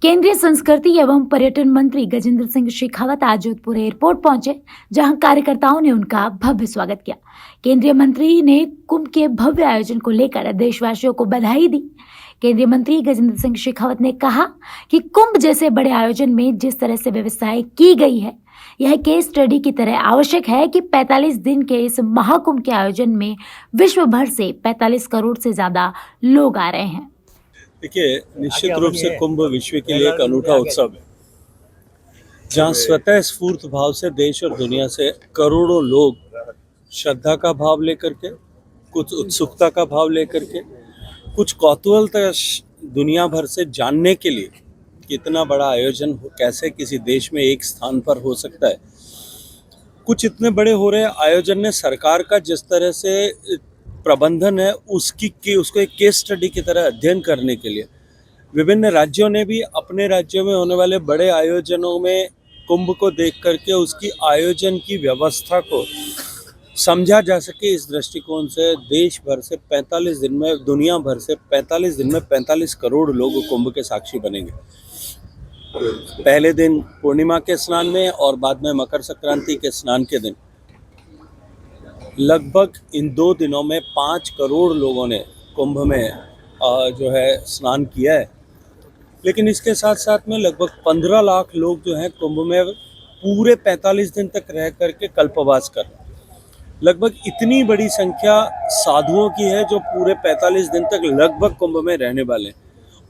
केंद्रीय संस्कृति एवं पर्यटन मंत्री गजेंद्र सिंह शेखावत आज जोधपुर एयरपोर्ट पहुंचे, जहां कार्यकर्ताओं ने उनका भव्य स्वागत किया। केंद्रीय मंत्री ने कुंभ के भव्य आयोजन को लेकर देशवासियों को बधाई दी। केंद्रीय मंत्री गजेंद्र सिंह शेखावत ने कहा कि कुंभ जैसे बड़े आयोजन में जिस तरह से व्यवस्थाएं की गई है, यह केस स्टडी की तरह आवश्यक है कि 45 दिन के इस महाकुंभ के आयोजन में विश्व भर से 45 करोड़ से ज्यादा लोग आ रहे हैं। देखिए, निश्चित रूप से कुंभ विश्व के लिए एक अनूठा उत्सव है, जहां स्वतः स्फूर्त भाव से देश और दुनिया से करोड़ों लोग श्रद्धा का भाव लेकर के, कुछ उत्सुकता का भाव लेकर के, कुछ कौतूहलता दुनिया भर से जानने के लिए कितना बड़ा आयोजन कैसे किसी देश में एक स्थान पर हो सकता है। कुछ इतने बड़े हो रहे आयोजन ने सरकार का जिस तरह से प्रबंधन है उसको एक केस स्टडी की तरह अध्ययन करने के लिए विभिन्न राज्यों ने भी अपने राज्यों में होने वाले बड़े आयोजनों में कुंभ को देख करके उसकी आयोजन की व्यवस्था को समझा जा सके, इस दृष्टिकोण से देश भर से 45 दिन में, दुनिया भर से 45 दिन में 45 करोड़ लोग कुंभ के साक्षी बनेंगे। पहले दिन पूर्णिमा के स्नान में और बाद में मकर संक्रांति के स्नान के दिन लगभग इन 2 दिनों में 5 करोड़ लोगों ने कुंभ में जो है स्नान किया है। लेकिन इसके साथ साथ में लगभग 15 लाख लोग जो हैं कुंभ में पूरे 45 दिन तक रह करके कल्पवास कर, लगभग इतनी बड़ी संख्या साधुओं की है जो पूरे 45 दिन तक लगभग कुंभ में रहने वाले हैं,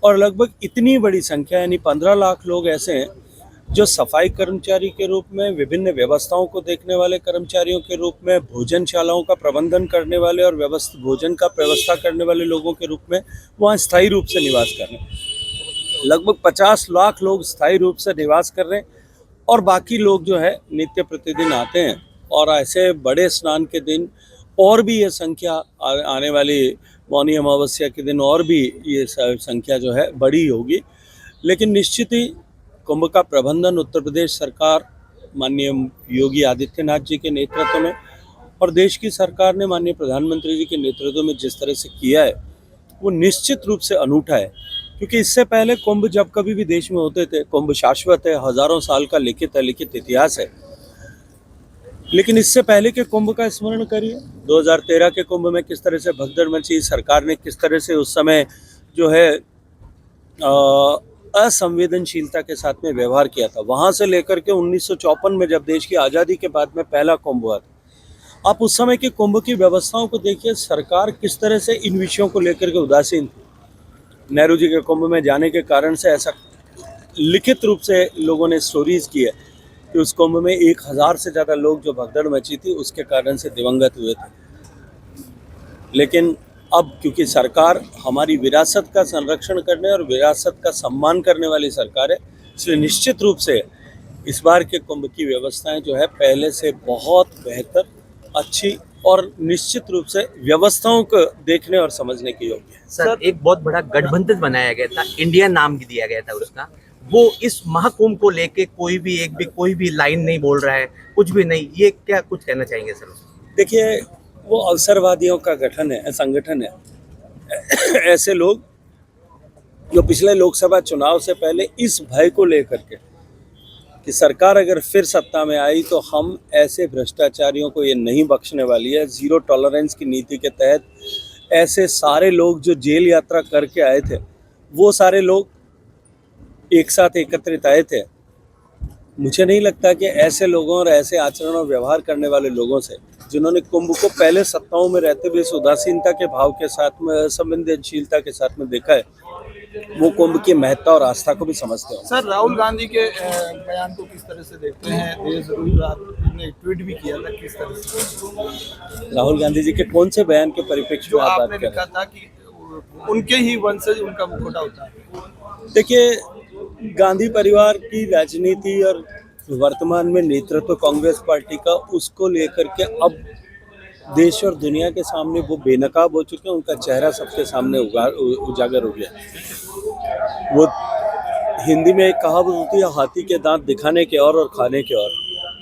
और लगभग इतनी बड़ी संख्या यानी 15 लाख लोग ऐसे हैं जो सफाई कर्मचारी के रूप में, विभिन्न व्यवस्थाओं को देखने वाले कर्मचारियों के रूप में, भोजनशालाओं का प्रबंधन करने वाले और भोजन का व्यवस्था करने वाले लोगों के रूप में वहाँ स्थायी रूप से निवास कर रहे हैं। लगभग 50 लाख लोग स्थायी रूप से निवास कर रहे हैं, और बाकी लोग जो है नित्य प्रतिदिन आते हैं। और ऐसे बड़े स्नान के दिन और भी ये संख्या आने वाली मौनी अमावस्या के दिन और भी ये संख्या जो है बड़ी होगी। लेकिन निश्चित ही कुंभ का प्रबंधन उत्तर प्रदेश सरकार माननीय योगी आदित्यनाथ जी के नेतृत्व में और देश की सरकार ने माननीय प्रधानमंत्री जी के नेतृत्व में जिस तरह से किया है, वो निश्चित रूप से अनूठा है। क्योंकि इससे पहले कुंभ जब कभी भी देश में होते थे, कुंभ शाश्वत है, हजारों साल का लिखित इतिहास है। लेकिन इससे पहले के कुंभ का स्मरण करिए, 2013 के कुंभ में किस तरह से भगदड़ मची, सरकार ने किस तरह से उस समय जो है असंवेदनशीलता के साथ में व्यवहार किया था। वहां से लेकर के 1954 में जब देश की आज़ादी के बाद में पहला कुंभ हुआ था, आप उस समय के कुंभ की व्यवस्थाओं को देखिए, सरकार किस तरह से इन विषयों को लेकर के उदासीन थी। नेहरू जी के कुंभ में जाने के कारण से ऐसा लिखित रूप से लोगों ने स्टोरीज की है कि उस कुंभ में 1000 से ज़्यादा लोग जो भगदड़ मची थी उसके कारण से दिवंगत हुए थे। लेकिन अब क्योंकि सरकार हमारी विरासत का संरक्षण करने और विरासत का सम्मान करने वाली सरकार है, इसलिए निश्चित रूप से इस बार के कुंभ की व्यवस्थाएं जो है पहले से बहुत बेहतर, अच्छी और निश्चित रूप से व्यवस्थाओं को देखने और समझने की योग्य है। सर, एक बहुत बड़ा गठबंधन बनाया गया था, इंडिया नाम दिया गया था उसका, वो इस महाकुंभ को लेके कोई भी लाइन नहीं बोल रहा है, कुछ भी नहीं, ये क्या कुछ कहना चाहेंगे सर? देखिए, वो अवसरवादियों का संगठन है। ऐसे लोग जो पिछले लोकसभा चुनाव से पहले इस भय को लेकर के कि सरकार अगर फिर सत्ता में आई तो हम ऐसे भ्रष्टाचारियों को ये नहीं बख्शने वाली है, जीरो टॉलरेंस की नीति के तहत ऐसे सारे लोग जो जेल यात्रा करके आए थे, वो सारे लोग एक साथ एकत्रित आए थे। मुझे नहीं लगता कि ऐसे लोगों और ऐसे आचरण और व्यवहार करने वाले लोगों से, जिन्होंने कुंभ को पहले सत्ताओं में रहते हुए इस उदासीनता के भाव के साथ में, असंवेदनशीलता के साथ में देखा है, वो कुंभ की महत्ता और आस्था को भी समझते हो। सर, राहुल गांधी के बयान को किस तरह से देखते हैं? ने ट्वीट भी किया था, किस तरह से? राहुल गांधी जी के कौन से बयान के परिप्रेक्ष्य में आप बात कर रहे हैं? लिखा था कि उनके ही वंशज उनका मुखौटा होता है। देखिए, गांधी परिवार की राजनीति और वर्तमान में नेतृत्व कांग्रेस पार्टी का, उसको लेकर के अब देश और दुनिया के सामने वो बेनकाब हो चुके हैं। उनका चेहरा सबके सामने उजागर हो गया। वो हिंदी में एक कहावत होती है, हाथी के दांत दिखाने के और खाने के और।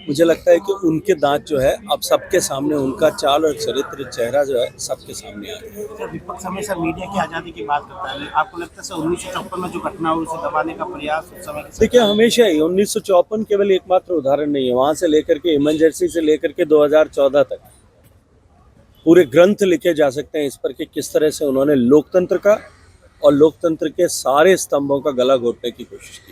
मुझे लगता है कि उनके दांत जो है अब सबके सामने, उनका चाल और चरित्र, चेहरा जो है सबके सामने आ गया है। सर, विपक्ष हमेशा मीडिया की आज़ादी की बात करता है, आपको लगता है सर 1954 में जो घटना हुई उसे दबाने का प्रयास उस समय की देखिए, हमेशा ही 1954 केवल एकमात्र उदाहरण नहीं है, वहां से लेकर के इमरजेंसी से लेकर के 2014 तक पूरे ग्रंथ लिखे जा सकते हैं इस पर कि किस तरह से उन्होंने लोकतंत्र का और लोकतंत्र के सारे स्तंभों का गला घोटने की कोशिश की।